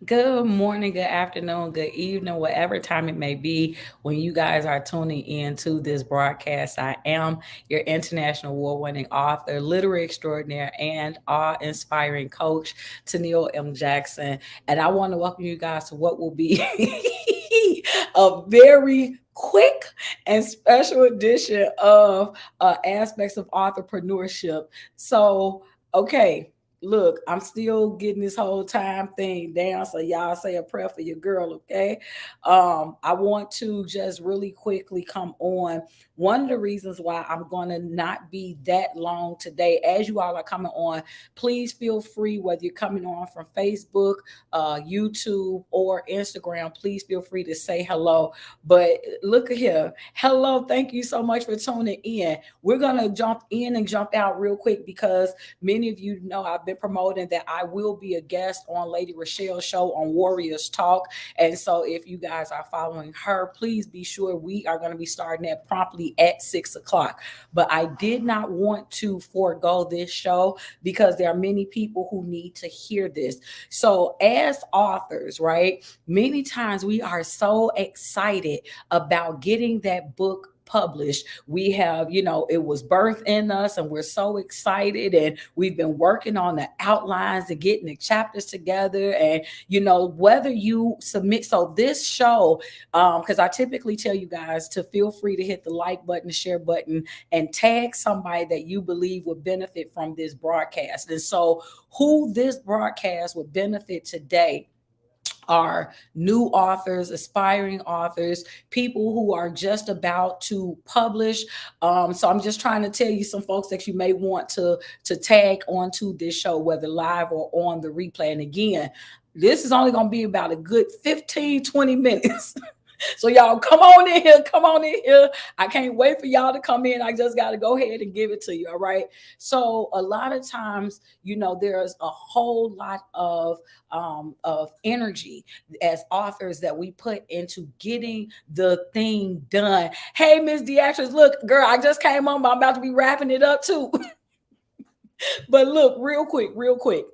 Good morning, good afternoon, good evening, whatever time it may be when you guys are tuning in to this broadcast. I am your international award winning author, literary extraordinaire, and awe inspiring coach, Tennille M. Jackson. And I want to welcome you guys to what will be a very quick and special edition of aspects of entrepreneurship. So, okay, look, I'm still getting this whole time thing down. So y'all say a prayer for your girl, okay? I want to just really quickly come on. One of the reasons why I'm gonna not be that long today, as you all are coming on, please feel free, whether you're coming on from Facebook, YouTube, or Instagram, please feel free to say hello. But look at here. Hello, thank you so much for tuning in. We're gonna jump in and jump out real quick because many of you know I've been promoting that I will be a guest on Lady Rochelle's show on Warriors Talk. And so if you guys are following her, please be sure we are going to be starting that promptly at 6 o'clock. But I did not want to forego this show because there are many people who need to hear this. So as authors, right, many times we are so excited about getting that book published. We have, it was birthed in us and we're so excited and we've been working on the outlines and getting the chapters together. And, whether you submit, so this show, because I typically tell you guys to feel free to hit the like button, the share button, and tag somebody that you believe would benefit from this broadcast. And so who this broadcast would benefit today are new authors, aspiring authors, people who are just about to publish. So I'm just trying to tell you some folks that you may want to tag onto this show, whether live or on the replay. And again, this is only going to be about a good 15, 20 minutes. So y'all come on in here, come on in here. I can't wait for y'all to come in. I just got to go ahead and give it to you. All right. So a lot of times, there's a whole lot of energy as authors that we put into getting the thing done. Hey, Miss Deatrice, look, girl, I just came on, but I'm about to be wrapping it up too. But look, real quick,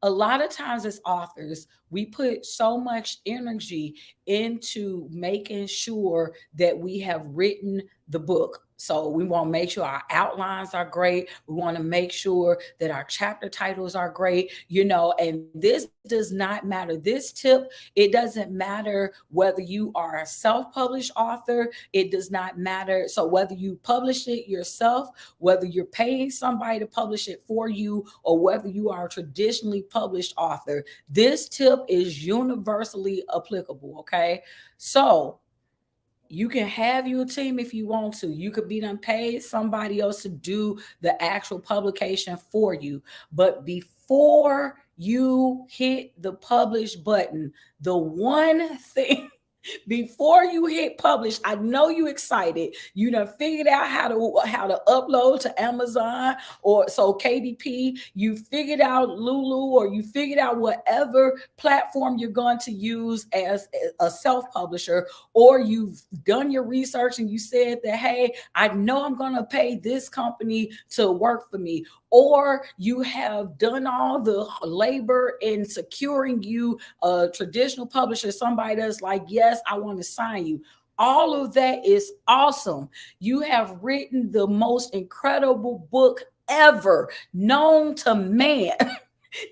a lot of times as authors, we put so much energy into making sure that we have written the book. So we want to make sure our outlines are great. We want to make sure that our chapter titles are great, and this does not matter. This tip, it doesn't matter whether you are a self-published author. It does not matter. So whether you publish it yourself, whether you're paying somebody to publish it for you, or whether you are a traditionally published author, this tip is universally applicable. Okay. So you can have your team if you want to. You could be done paid somebody else to do the actual publication for you. But before you hit the publish button, the one thing before you hit publish, I know you excited. You done figured out how to upload to Amazon or so KDP. You figured out Lulu, or you figured out whatever platform you're going to use as a self-publisher, or you've done your research and you said that, hey, I know I'm going to pay this company to work for me, or you have done all the labor in securing you a traditional publisher, somebody that's like, yes, I want to sign you. All of that is awesome. You have written the most incredible book ever known to man.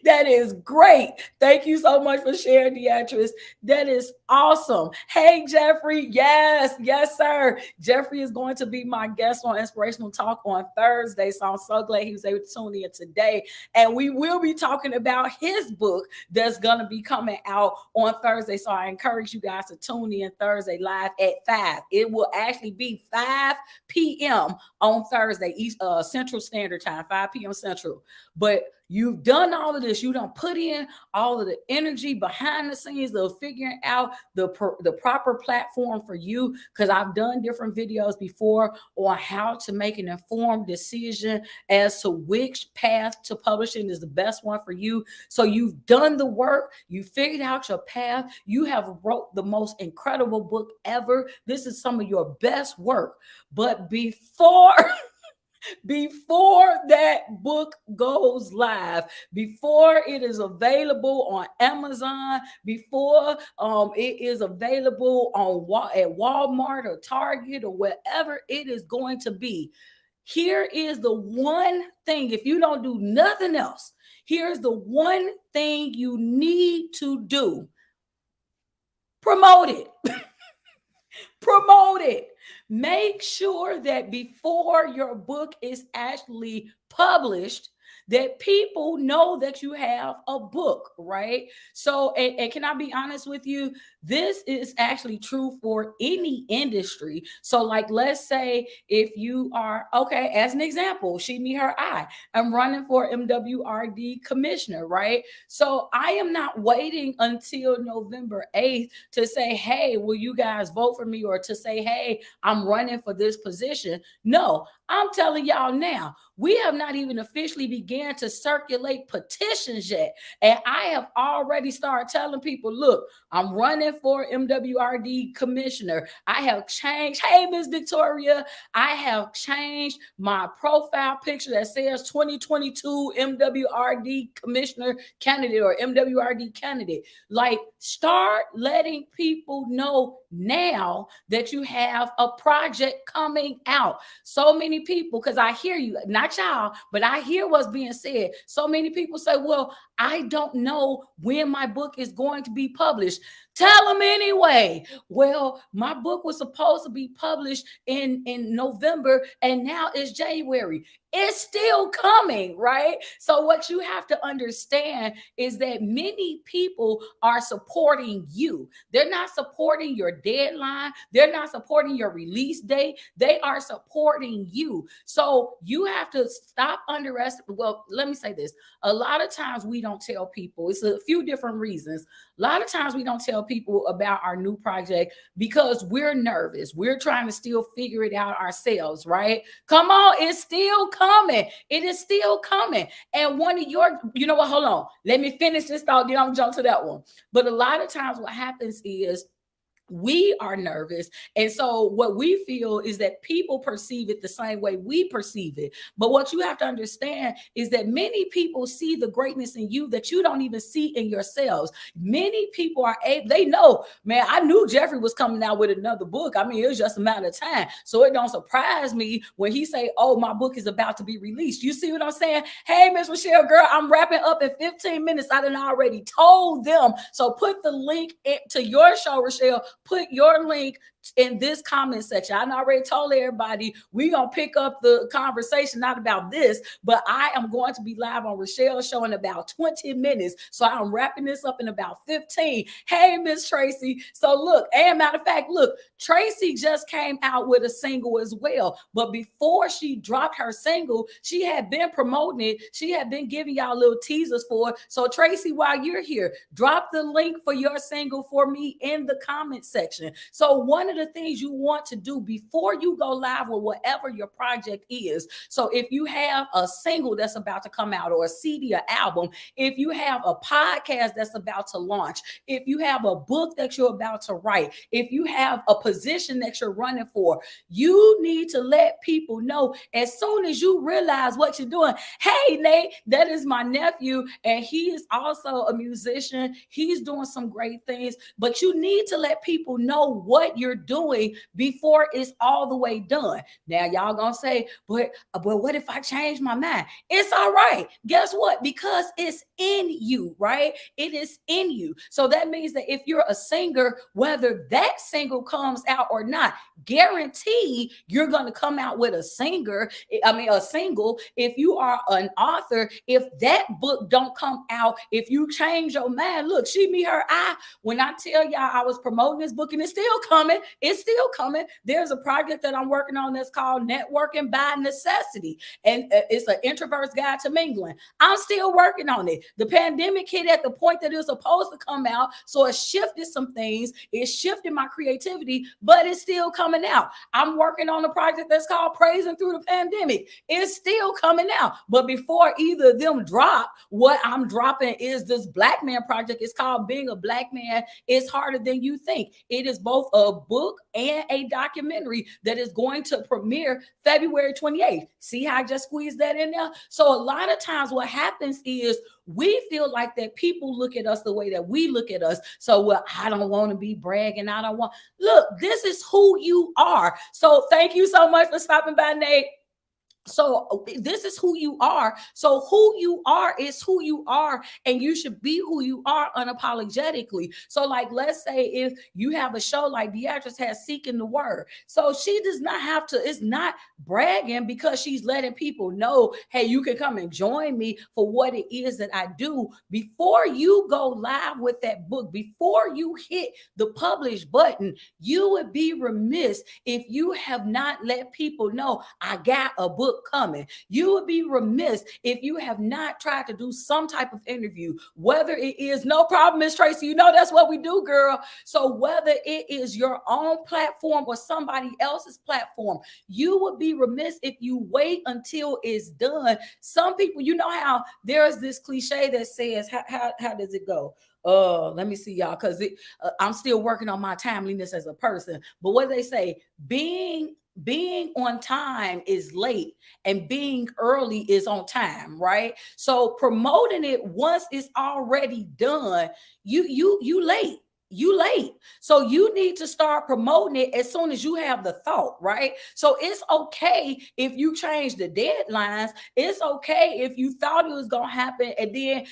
That is great. Thank you so much for sharing, Beatrice. That is awesome. Hey, Jeffrey. Yes, sir. Jeffrey is going to be my guest on Inspirational Talk on Thursday. So I'm so glad he was able to tune in today. And we will be talking about his book that's going to be coming out on Thursday. So I encourage you guys to tune in Thursday live at 5. It will actually be 5 p.m. on Thursday, Central Standard Time, 5 p.m. Central. But you've done all of this. You don't put in all of the energy behind the scenes of figuring out the proper platform for you. Because I've done different videos before on how to make an informed decision as to which path to publishing is the best one for you. So you've done the work. You figured out your path. You have wrote the most incredible book ever. This is some of your best work. But before before that book goes live, before it is available on Amazon, before it is available on at Walmart or Target or wherever it is going to be. Here is the one thing, if you don't do nothing else, here's the one thing you need to do: promote it. Promote it. Make sure that before your book is actually published, that people know that you have a book, right? So, and can I be honest with you? This is actually true for any industry. So, like, let's say if you are, okay, as an example, she, me, her, I'm running for MWRD commissioner, right? So, I am not waiting until November 8th to say, hey, will you guys vote for me? Or to say, hey, I'm running for this position. No, I'm telling y'all now, we have not even officially began to circulate petitions yet. And I have already started telling people, look, I'm running for MWRD commissioner. I have changed. Hey, Miss Victoria, I have changed my profile picture that says 2022 MWRD commissioner candidate or MWRD candidate. Like, start letting people know now that you have a project coming out. So many people, because I hear you, not y'all, but I hear what's being said. So many people say, well, I don't know when my book is going to be published. Tell them anyway. Well, my book was supposed to be published in November, and now it's January. It's still coming, right? So what you have to understand is that many people are supporting you. They're not supporting your deadline. They're not supporting your release date. They are supporting you. So you have to stop underestimating. Well, let me say this. A lot of times we don't tell people. It's a few different reasons. A lot of times we don't tell people about our new project because we're nervous. We're trying to still figure it out ourselves, right? Come on, it's still coming. It is still coming. And one of your, you know what? Hold on. Let me finish this thought, then I'll jump to that one. But a lot of times what happens is we are nervous. And so what we feel is that people perceive it the same way we perceive it. But what you have to understand is that many people see the greatness in you that you don't even see in yourselves. Many people are able, they know, man, I knew Jeffrey was coming out with another book. I mean, it was just a matter of time. So it don't surprise me when he say, oh, my book is about to be released. You see what I'm saying? Hey, Miss Rochelle, girl, I'm wrapping up in 15 minutes. I done already told them. So put the link to your show, Rochelle. Put your link in this comment section. I already told everybody we're gonna pick up the conversation, not about this, but I am going to be live on Rochelle's show in about 20 minutes. So I'm wrapping this up in about 15. Hey, Miss Tracy. So look, and matter of fact, look, Tracy just came out with a single as well. But before she dropped her single, she had been promoting it. She had been giving y'all little teasers for it. So Tracy, while you're here, drop the link for your single for me in the comment section. So one of the things you want to do before you go live with whatever your project is. So if you have a single that's about to come out, or a CD, or album, if you have a podcast that's about to launch, if you have a book that you're about to write, if you have a position that you're running for, you need to let people know as soon as you realize what you're doing. Hey, Nate, that is my nephew, and he is also a musician. He's doing some great things, but you need to let people know what you're doing before it's all the way done. Now, y'all gonna say, but what if I change my mind? It's all right. Guess what? Because it's in you, right? It is in you. So that means that if you're a singer, whether that single comes out or not, guarantee you're going to come out with a single. If you are an author, if that book don't come out, if you change your mind, look, she, me, her, when I tell y'all I was promoting this book, and it's still coming, there's a project that I'm working on that's called Networking by Necessity, and it's an introvert's guide to mingling. I'm still working on it. The pandemic hit at the point that it was supposed to come out, so it shifted some things. It shifted my creativity, but it's still coming out. I'm working on a project that's called Praising Through the Pandemic. It's still coming out. But before either of them drop, what I'm dropping is this Black Man project. It's called Being a Black Man is Harder Than You Think. It is both a book book and a documentary that is going to premiere February 28th. See how I just squeezed that in there? So a lot of times what happens is we feel like that people look at us the way that we look at us. So, well, I don't want to be bragging. I don't want, look, this is who you are. So thank you so much for stopping by, Nate. So this is who you are. So who you are is who you are, and you should be who you are unapologetically. So like, let's say if you have a show like Beatrice has Seeking the Word, so she does not have to, it's not bragging because she's letting people know, hey, you can come and join me for what it is that I do. Before you go live with that book, before you hit the publish button, you would be remiss if you have not let people know I got a book coming. You would be remiss if you have not tried to do some type of interview, whether it is, no problem, Miss Tracy, you know that's what we do, girl. So whether it is your own platform or somebody else's platform, you would be remiss if you wait until it's done. Some people, you know how there is this cliche that says, how does it go? Let me see, y'all, because I'm still working on my timeliness as a person. But what they say, being on time is late and being early is on time, right? So promoting it once it's already done, you late. You late. So you need to start promoting it as soon as you have the thought, right? So it's okay if you change the deadlines. It's okay if you thought it was going to happen and then,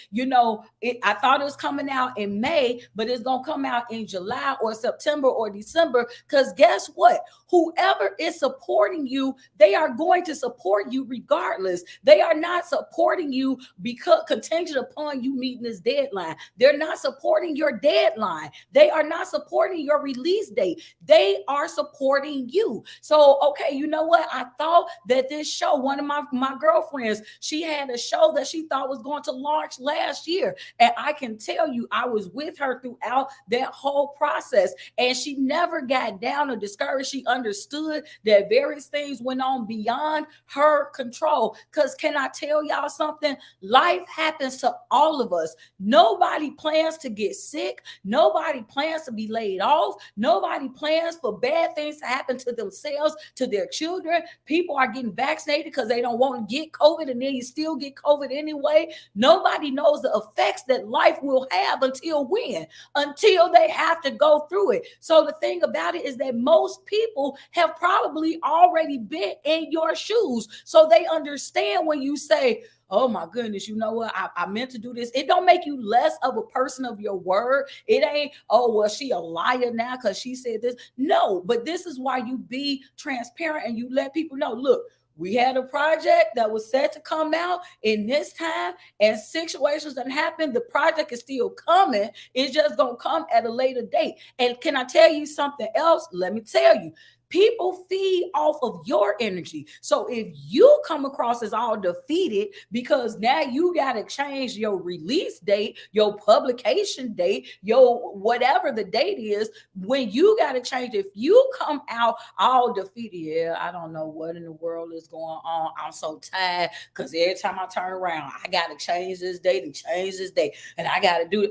I thought it was coming out in May, but it's going to come out in July or September or December. Because guess what? Whoever is supporting you, they are going to support you regardless. They are not supporting you because contingent upon you meeting this deadline. They're not supporting your deadline. They are not supporting your release date. They are supporting you. So, okay, you know what? I thought that this show, one of my girlfriends, she had a show that she thought was going to launch last year. And I can tell you, I was with her throughout that whole process. And she never got down or discouraged. She understood that various things went on beyond her control. Because can I tell y'all something? Life happens to all of us. Nobody plans to get sick. Nobody plans to be laid off. Nobody plans for bad things to happen to themselves, to their children. People are getting vaccinated because they don't want to get COVID, and then you still get COVID anyway. Nobody knows the effects that life will have until when? Until they have to go through it. So the thing about it is that most people have probably already been in your shoes. So they understand when you say, oh my goodness, you know what? I meant to do this. It don't make you less of a person of your word. It ain't, oh, well, she a liar now because she said this. No, but this is why you be transparent and you let people know, look, we had a project that was set to come out in this time, and situations that happen. The project is still coming. It's just going to come at a later date. And can I tell you something else? Let me tell you. People feed off of your energy. So if you come across as all defeated because now you got to change your release date, your publication date, your whatever the date is, when you got to change, if you come out all defeated, yeah, I don't know what in the world is going on. I'm so tired because every time I turn around, I got to change this date and change this date, and I got to do it.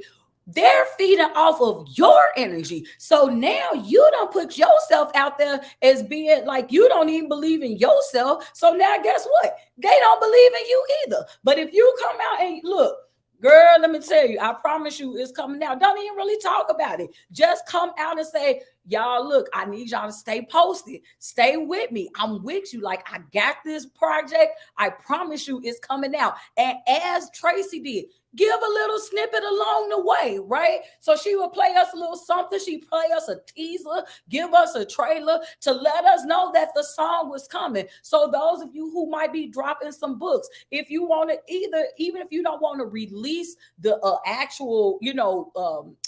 They're feeding off of your energy. So now you don't put yourself out there as being like you don't even believe in yourself. So now guess what? They don't believe in you either. But if you come out and look, girl, let me tell you, I promise you it's coming out. Don't even really talk about it. Just come out and say, y'all, look, I need y'all to stay posted. Stay with me. I'm with you. Like, I got this project. I promise you it's coming out. And as Tracy did, give a little snippet along the way, right? So she would play us a little something. She'd play us a teaser, give us a trailer to let us know that the song was coming. So those of you who might be dropping some books, if you want to even if you don't want to release the actual,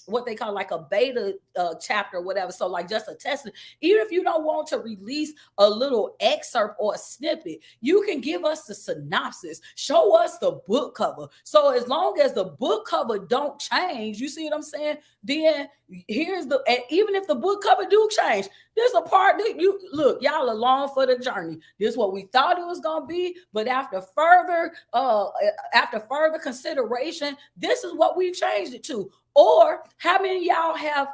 what they call like a beta chapter or whatever, so like just a test, even if you don't want to release a little excerpt or a snippet, you can give us the synopsis, show us the book cover. So as long as the book cover don't change, you see what I'm saying? Then here's and even if the book cover do change, there's a part that you look, y'all along for the journey. This is what we thought it was gonna be, but after further consideration, this is what we've changed it to. Or how many of y'all have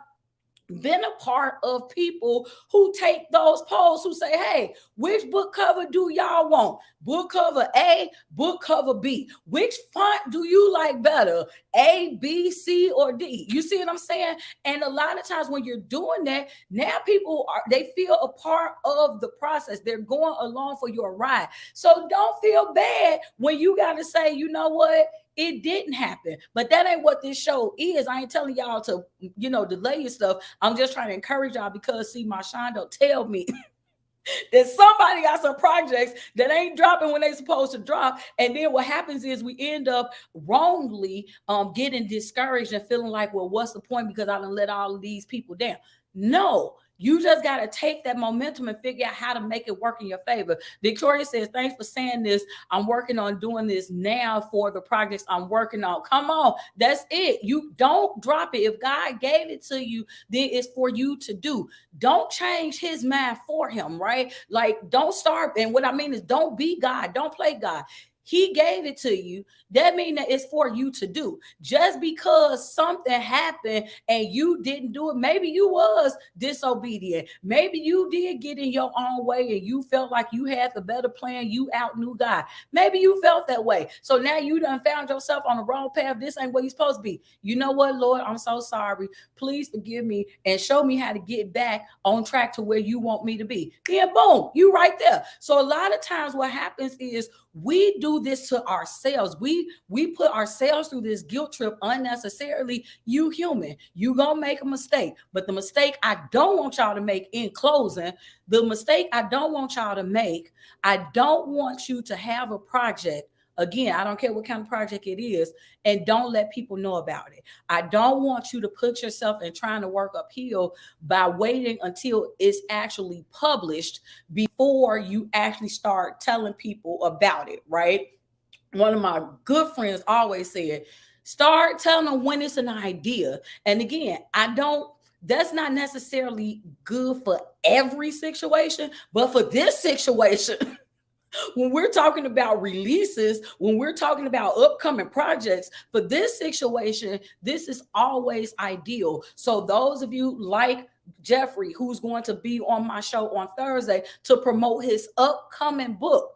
been a part of people who take those polls, who say, hey, which book cover do y'all want? Book cover A, book cover B. Which font do you like better? A, B, C, or D? You see what I'm saying? And a lot of times when you're doing that, now people are, they feel a part of the process. They're going along for your ride. So don't feel bad when you got to say, you know what? It didn't happen. But that ain't what this show is. I ain't telling y'all to, delay your stuff. I'm just trying to encourage y'all because, see, my Shondo tell me that somebody got some projects that ain't dropping when they supposed to drop. And then what happens is we end up wrongly getting discouraged and feeling like, well, what's the point? Because I done let all of these people down. No, you just got to take that momentum and figure out how to make it work in your favor. Victoria says, thanks for saying this. I'm working on doing this now for the projects I'm working on. Come on. That's it. You don't drop it. If God gave it to you, then it's for you to do. Don't change his mind for him, right? Like, don't start. And what I mean is, don't be God. Don't play God. He gave it to you. That means that it's for you to do. Just because something happened and you didn't do it, maybe you was disobedient. Maybe you did get in your own way and you felt like you had the better plan. You outknew God. Maybe you felt that way. So now you done found yourself on the wrong path. This ain't what you're supposed to be. You know what, Lord? I'm so sorry. Please forgive me and show me how to get back on track to where you want me to be. Then boom, you right there. So a lot of times what happens is we do this to ourselves. We put ourselves through this guilt trip unnecessarily. You human, you gonna make a mistake. But the mistake I don't want y'all to make, in closing, the mistake I don't want y'all to make, I don't want you to have a project. Again, I don't care what kind of project it is, and don't let people know about it. I don't want you to put yourself in trying to work uphill by waiting until it's actually published before you actually start telling people about it, right? One of my good friends always said, start telling them when it's an idea. And again, that's not necessarily good for every situation, but for this situation, when we're talking about releases, when we're talking about upcoming projects, for this situation, this is always ideal. So those of you like Jeffrey, who's going to be on my show on Thursday to promote his upcoming book,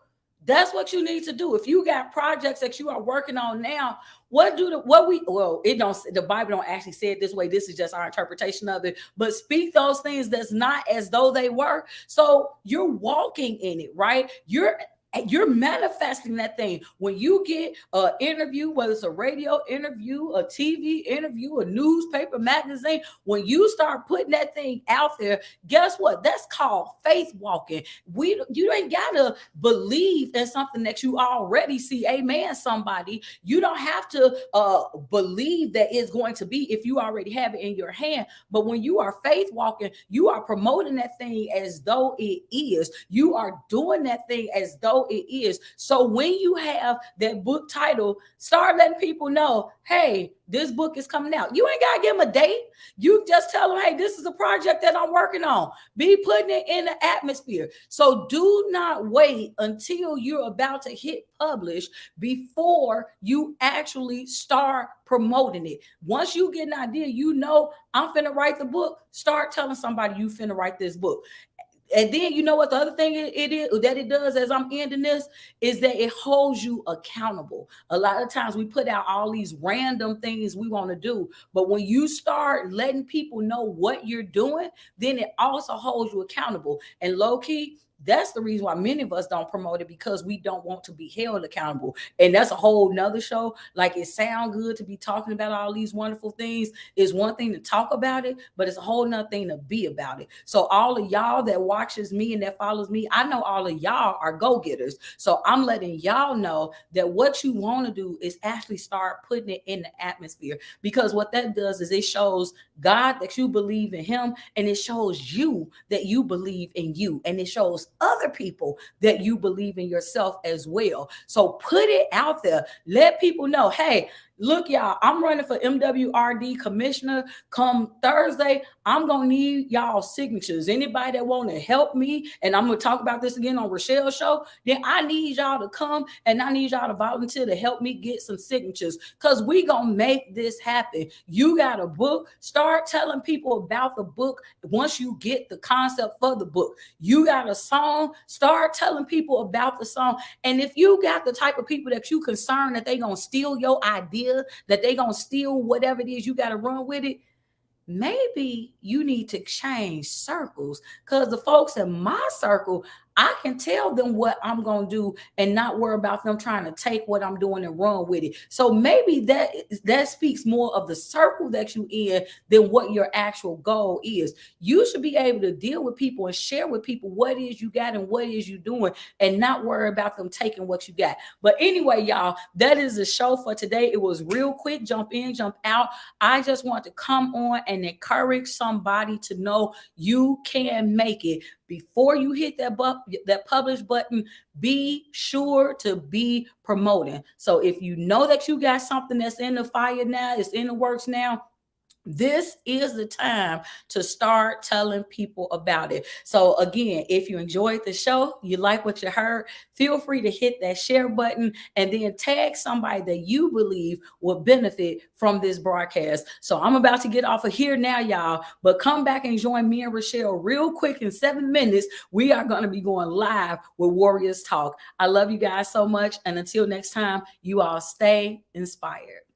that's what you need to do. If you got projects that you are working on now, the Bible don't actually say it this way. This is just our interpretation of it. But speak those things that's not as though they were. So you're walking in it, right? You're manifesting that thing. When you get an interview, whether it's a radio interview, a TV interview, a newspaper, magazine, when you start putting that thing out there, guess what? That's called faith walking. You ain't gotta believe in something that you already see. Amen, somebody. You don't have to believe that it's going to be if you already have it in your hand. But when you are faith walking, you are promoting that thing as though it is. You are doing that thing as though it is. So when you have that book title, start letting people know, hey, this book is coming out. You ain't gotta give them a date. You just tell them, hey, this is a project that I'm working on. Be putting it in the atmosphere. So do not wait until you're about to hit publish before you actually start promoting it. Once you get an idea, I'm finna write the book, start telling somebody you finna write this book. And then you know what the other thing it does as I'm ending this is that it holds you accountable. A lot of times we put out all these random things we want to do, but when you start letting people know what you're doing, then it also holds you accountable. And low key, that's the reason why many of us don't promote it, because we don't want to be held accountable. And that's a whole nother show. Like, it sounds good to be talking about all these wonderful things. It's one thing to talk about it, but it's a whole nother thing to be about it. So all of y'all that watches me and that follows me, I know all of y'all are go-getters. So I'm letting y'all know that what you want to do is actually start putting it in the atmosphere, because what that does is it shows God that you believe in him, and it shows you that you believe in you, and it shows other people that you believe in yourself as well. So put it out there. Let people know, hey, Look, y'all, I'm running for MWRD commissioner come Thursday. I'm gonna need y'all signatures. Anybody that want to help me, and I'm gonna talk about this again on Rochelle's show, then I need y'all to come and I need y'all to volunteer to help me get some signatures, because we gonna make this happen. You got a book, start telling people about the book once you get the concept for the book. You got a song, start telling people about the song. And if you got the type of people that you concerned that they gonna steal your idea, that they gonna steal whatever it is, you got to run with it, maybe you need to change circles, because the folks in my circle, I can tell them what I'm going to do and not worry about them trying to take what I'm doing and run with it. So maybe that speaks more of the circle that you in than what your actual goal is. You should be able to deal with people and share with people what it is you got and what it is you doing, and not worry about them taking what you got. But anyway, y'all, that is the show for today. It was real quick, jump in, jump out. I just want to come on and encourage somebody to know you can make it. Before you hit that publish button, be sure to be promoting. So if you know that you got something that's in the fire now, it's in the works now, this is the time to start telling people about it. So again, if you enjoyed the show, you like what you heard, feel free to hit that share button and then tag somebody that you believe will benefit from this broadcast. So I'm about to get off of here now, y'all, but come back and join me and Rochelle real quick. In 7 minutes, we are going to be going live with Warriors Talk. I love you guys so much. And until next time, you all stay inspired.